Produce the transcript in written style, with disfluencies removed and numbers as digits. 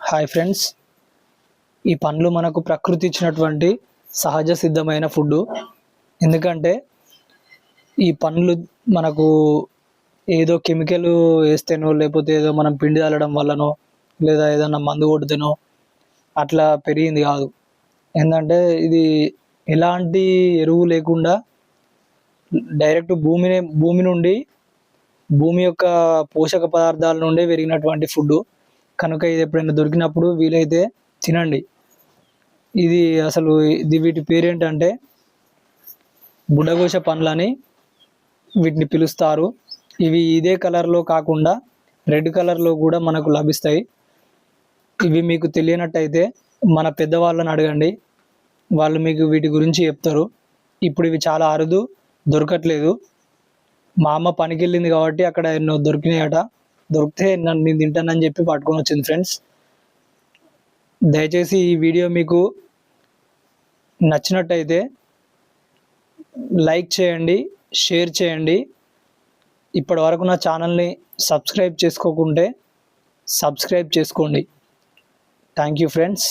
Hi friends, ఈ పండ్లు మనకు ప్రకృతి ఇచ్చినటువంటి సహజ సిద్ధమైన ఫుడ్. ఎందుకంటే ఈ పండ్లు మనకు ఏదో కెమికల్ వేస్తేనో లేకపోతే ఏదో మనం పిండి చల్లడం వల్లనో లేదా ఏదన్నా మందు కొడితేనో అట్లా పెరిగింది కాదు. ఏంటంటే ఇది ఎలాంటి ఎరువు లేకుండా డైరెక్ట్ భూమి నుండి భూమి యొక్క పోషక పదార్థాల నుండి పెరిగినటువంటి ఫుడ్. కనుక ఇది ఎప్పుడైనా దొరికినప్పుడు వీలైతే తినండి. ఇది అసలు వీటి పేరేంటంటే బుడ్డగోశ పండ్లని వీటిని పిలుస్తారు. ఇవి ఇదే కలర్లో కాకుండా రెడ్ కలర్లో కూడా మనకు లభిస్తాయి. ఇవి మీకు తెలియనట్టయితే మన పెద్దవాళ్ళని అడగండి, వాళ్ళు మీకు వీటి గురించి చెప్తారు. ఇప్పుడు ఇవి చాలా అరుదు, దొరకట్లేదు. మా అమ్మ పనికి వెళ్ళింది కాబట్టి అక్కడ ఎన్నో దొరికినాయట. దొరికితే నేను తింటానని చెప్పి పట్టుకొని వచ్చింది. ఫ్రెండ్స్, దయచేసి ఈ వీడియో మీకు నచ్చినట్టయితే లైక్ చేయండి, షేర్ చేయండి. ఇప్పటి వరకు నా ఛానల్ని సబ్స్క్రైబ్ చేసుకోకుంటే సబ్స్క్రైబ్ చేసుకోండి. Thank you friends.